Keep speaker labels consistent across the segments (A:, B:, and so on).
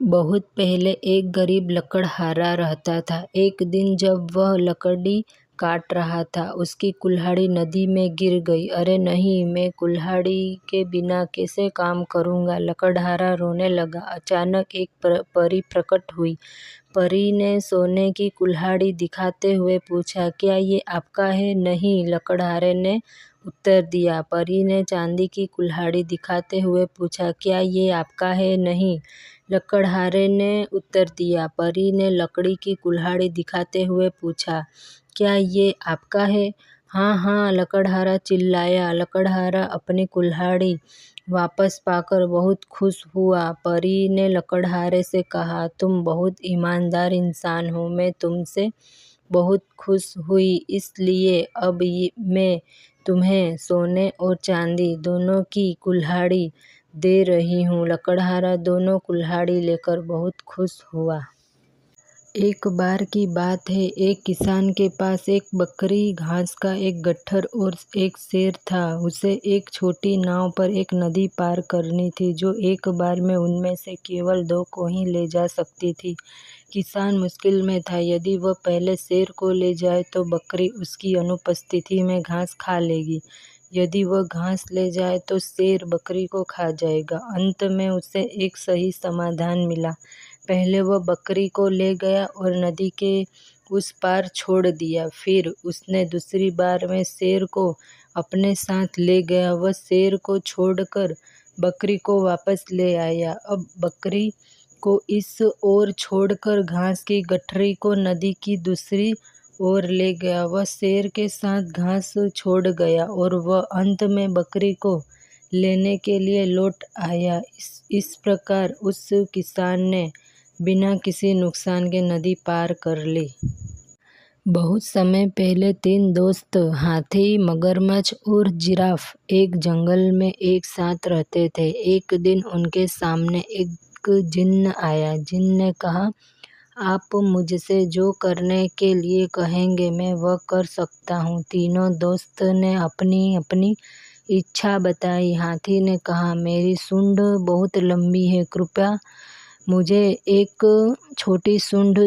A: बहुत पहले एक गरीब लकड़हारा रहता था। एक दिन जब वह लकड़ी काट रहा था, उसकी कुल्हाड़ी नदी में गिर गई। अरे नहीं, मैं कुल्हाड़ी के बिना कैसे काम करूँगा? लकड़हारा रोने लगा। अचानक एक परी प्रकट हुई। परी ने सोने की कुल्हाड़ी दिखाते हुए पूछा, क्या ये आपका है? नहीं, लकड़हारे ने उत्तर दिया। परी ने चांदी की कुल्हाड़ी दिखाते हुए पूछा, क्या ये आपका है? नहीं, लकड़हारे ने उत्तर दिया। परी ने लकड़ी की कुल्हाड़ी दिखाते हुए पूछा, क्या ये आपका है? हाँ हाँ, लकड़हारा चिल्लाया। लकड़हारा अपनी कुल्हाड़ी वापस पाकर बहुत खुश हुआ। परी ने लकड़हारे से कहा, तुम बहुत ईमानदार इंसान हो, मैं तुमसे बहुत खुश हुई, इसलिए अब मैं तुम्हें सोने और चांदी दोनों की कुल्हाड़ी दे रही हूँ। लकड़हारा दोनों कुल्हाड़ी लेकर बहुत खुश हुआ। एक बार की बात है, एक किसान के पास एक बकरी, घास का एक गट्ठर और एक शेर था। उसे एक छोटी नाव पर एक नदी पार करनी थी, जो एक बार में उनमें से केवल 2 को ही ले जा सकती थी। किसान मुश्किल में था। यदि वह पहले शेर को ले जाए तो बकरी उसकी अनुपस्थिति में घास खा लेगी। यदि वह घास ले जाए तो शेर बकरी को खा जाएगा। अंत में उसे एक सही समाधान मिला। पहले वह बकरी को ले गया और नदी के उस पार छोड़ दिया। फिर उसने दूसरी बार में शेर को अपने साथ ले गया। वह शेर को छोड़कर बकरी को वापस ले आया। अब बकरी को इस ओर छोड़कर घास की गठरी को नदी की दूसरी ओर ले गया। वह शेर के साथ घास छोड़ गया और वह अंत में बकरी को लेने के लिए लौट आया। इस प्रकार उस किसान ने बिना किसी नुकसान के नदी पार कर ली। बहुत समय पहले 3 दोस्त हाथी, मगरमच्छ और जिराफ एक जंगल में एक साथ रहते थे। एक दिन उनके सामने एक जिन्न आया। जिन्न ने कहा, आप मुझसे जो करने के लिए कहेंगे मैं वह कर सकता हूँ। तीनों दोस्त ने अपनी अपनी इच्छा बताई। हाथी ने कहा, मेरी सूंड बहुत लंबी है, कृपया मुझे एक छोटी सूंड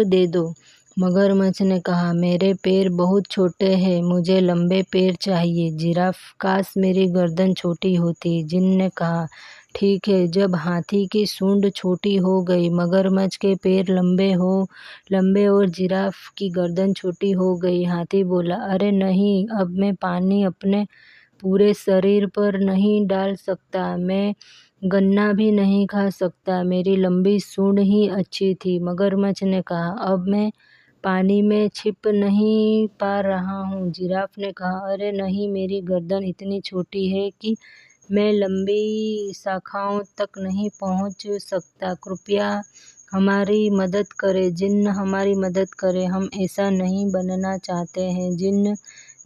A: दे दो। मगरमच्छ ने कहा, मेरे पैर बहुत छोटे हैं, मुझे लंबे पैर चाहिए। जिराफ, काश मेरी गर्दन छोटी होती। जिन्न ने कहा, ठीक है। जब हाथी की सूंड छोटी हो गई, मगरमच्छ के पैर लंबे और जिराफ की गर्दन छोटी हो गई, हाथी बोला, अरे नहीं, अब मैं पानी अपने पूरे शरीर पर नहीं डाल सकता, मैं गन्ना भी नहीं खा सकता, मेरी लंबी सूंड ही अच्छी थी। मगरमच्छ ने कहा, अब मैं पानी में छिप नहीं पा रहा हूँ। जिराफ ने कहा, अरे नहीं, मेरी गर्दन इतनी छोटी है कि मैं लंबी शाखाओं तक नहीं पहुँच सकता, कृपया हमारी मदद करें। जिन्न, हमारी मदद करें, हम ऐसा नहीं बनना चाहते हैं। जिन्न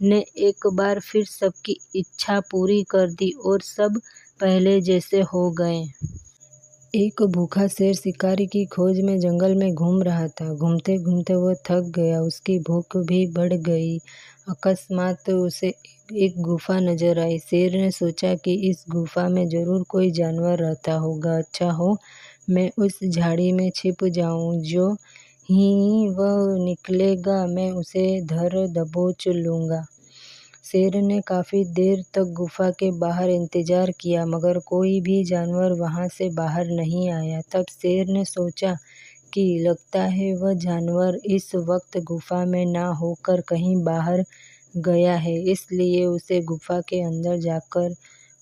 A: ने एक बार फिर सबकी इच्छा पूरी कर दी और सब पहले जैसे हो गए। एक भूखा शेर शिकारी की खोज में जंगल में घूम रहा था। घूमते घूमते वह थक गया, उसकी भूख भी बढ़ गई। अकस्मात उसे एक गुफा नजर आई। शेर ने सोचा कि इस गुफा में जरूर कोई जानवर रहता होगा। अच्छा हो, मैं उस झाड़ी में छिप जाऊं, जो ही वह निकलेगा मैं उसे धर दबोच लूंगा। शेर ने काफी देर तक गुफा के बाहर इंतजार किया, मगर कोई भी जानवर वहां से बाहर नहीं आया। तब शेर ने सोचा कि लगता है वह जानवर इस वक्त गुफा में ना होकर कहीं बाहर गया है, इसलिए उसे गुफा के अंदर जाकर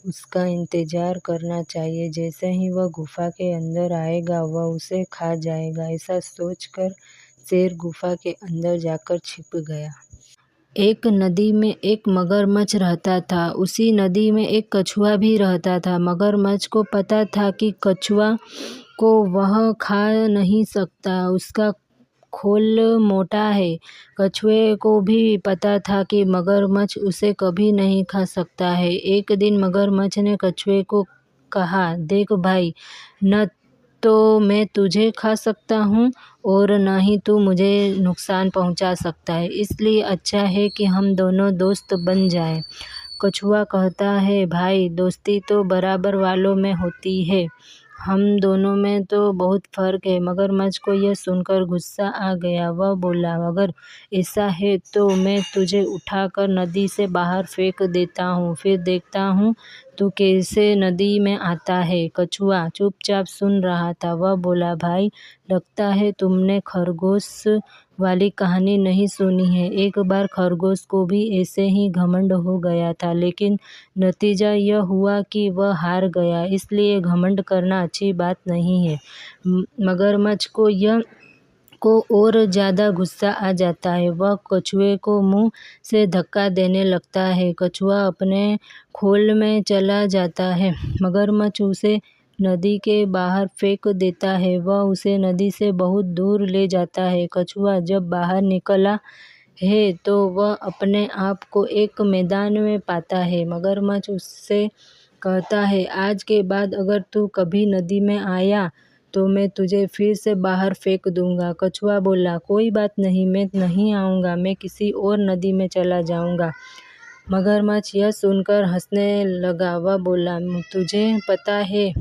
A: उसका इंतजार करना चाहिए। जैसे ही वह गुफा के अंदर आएगा वह उसे खा जाएगा। ऐसा सोचकर शेर गुफा के अंदर जाकर छिप गया। एक नदी में एक मगरमच्छ रहता था। उसी नदी में एक कछुआ भी रहता था। मगरमच्छ को पता था कि कछुआ को वह खा नहीं सकता, उसका खोल मोटा है। कछुए को भी पता था कि मगरमच्छ उसे कभी नहीं खा सकता है। एक दिन मगरमच्छ ने कछुए को कहा, देख भाई, न तो मैं तुझे खा सकता हूँ और न ही तू मुझे नुकसान पहुँचा सकता है, इसलिए अच्छा है कि हम दोनों दोस्त बन जाएं। कछुआ कहता है, भाई, दोस्ती तो बराबर वालों में होती है। हम दोनों में तो बहुत फर्क है। मगरमच्छ को यह सुनकर गुस्सा आ गया। वह बोला, अगर ऐसा है तो मैं तुझे उठाकर नदी से बाहर फेंक देता हूँ, फिर देखता हूँ तू कैसे नदी में आता है। कछुआ चुपचाप सुन रहा था। वह बोला, भाई, लगता है तुमने खरगोश वाली कहानी नहीं सुनी है। एक बार खरगोश को भी ऐसे ही घमंड हो गया था, लेकिन नतीजा यह हुआ कि वह हार गया। इसलिए घमंड करना अच्छी बात नहीं है। मगरमच्छ को और ज़्यादा गुस्सा आ जाता है। वह कछुए को मुंह से धक्का देने लगता है। कछुआ अपने खोल में चला जाता है। मगरमच्छ उसे नदी के बाहर फेंक देता है। वह उसे नदी से बहुत दूर ले जाता है। कछुआ जब बाहर निकला है तो वह अपने आप को एक मैदान में पाता है। मगरमच्छ उससे कहता है, आज के बाद अगर तू कभी नदी में आया तो मैं तुझे फिर से बाहर फेंक दूंगा। कछुआ बोला, कोई बात नहीं, मैं नहीं आऊँगा, मैं किसी और नदी में चला जाऊँगा। मगरमच्छ यह सुनकर हंसने लगा। वह बोला, तुझे पता है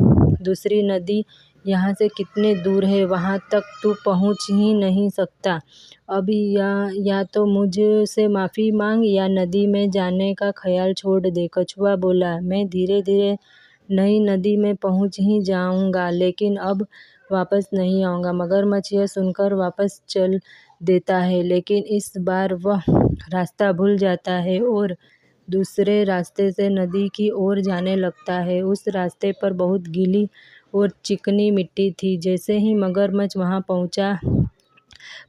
A: दूसरी नदी यहाँ से कितनी दूर है? वहाँ तक तू पहुँच ही नहीं सकता। अब या तो मुझसे माफ़ी मांग या नदी में जाने का ख्याल छोड़ दे। कछुआ बोला, मैं धीरे धीरे नई नदी में पहुँच ही जाऊँगा, लेकिन अब वापस नहीं आऊँगा। मगरमच्छ यह सुनकर वापस चल देता है, लेकिन इस बार वह रास्ता भूल जाता है और दूसरे रास्ते से नदी की ओर जाने लगता है। उस रास्ते पर बहुत गीली और चिकनी मिट्टी थी। जैसे ही मगरमच्छ वहाँ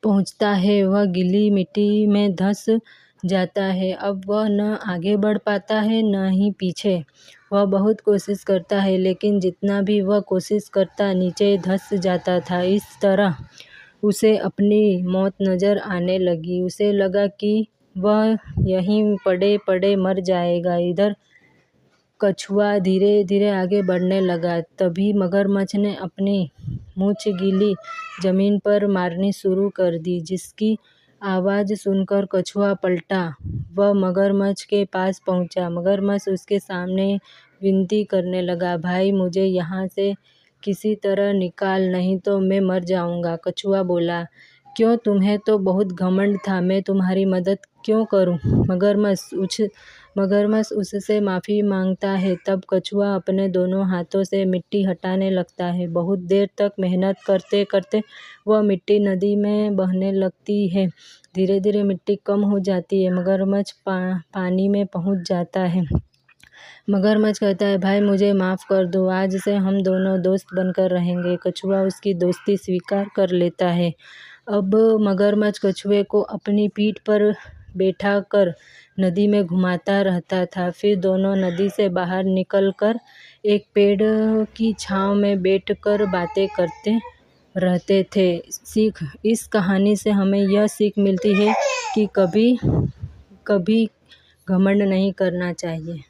A: पहुँचता है, वह गीली मिट्टी में धंस जाता है। अब वह न आगे बढ़ पाता है न ही पीछे। वह बहुत कोशिश करता है, लेकिन जितना भी वह कोशिश करता, नीचे धंस जाता था। इस तरह उसे अपनी मौत नज़र आने लगी। उसे लगा कि वह यहीं पड़े पड़े मर जाएगा। इधर कछुआ धीरे धीरे आगे बढ़ने लगा। तभी मगरमच्छ ने अपनी मूंछ गीली जमीन पर मारनी शुरू कर दी, जिसकी आवाज़ सुनकर कछुआ पलटा। वह मगरमच्छ के पास पहुंचा। मगरमच्छ उसके सामने विनती करने लगा, भाई, मुझे यहाँ से किसी तरह निकाल, नहीं तो मैं मर जाऊंगा। कछुआ बोला, क्यों, तुम्हें तो बहुत घमंड था, मैं तुम्हारी मदद क्यों करूं? मगरमच्छ उससे माफ़ी मांगता है। तब कछुआ अपने दोनों हाथों से मिट्टी हटाने लगता है। बहुत देर तक मेहनत करते करते वह मिट्टी नदी में बहने लगती है। धीरे धीरे मिट्टी कम हो जाती है। मगरमच्छ पानी में पहुंच जाता है। मगरमच्छ कहता है, भाई, मुझे माफ़ कर दो, आज से हम दोनों दोस्त बनकर रहेंगे। कछुआ उसकी दोस्ती स्वीकार कर लेता है। अब मगरमच्छ कछुए को अपनी पीठ पर बैठाकर नदी में घुमाता रहता था। फिर दोनों नदी से बाहर निकलकर एक पेड़ की छांव में बैठकर बातें करते रहते थे। इस कहानी से हमें यह सीख मिलती है कि कभी घमंड नहीं करना चाहिए।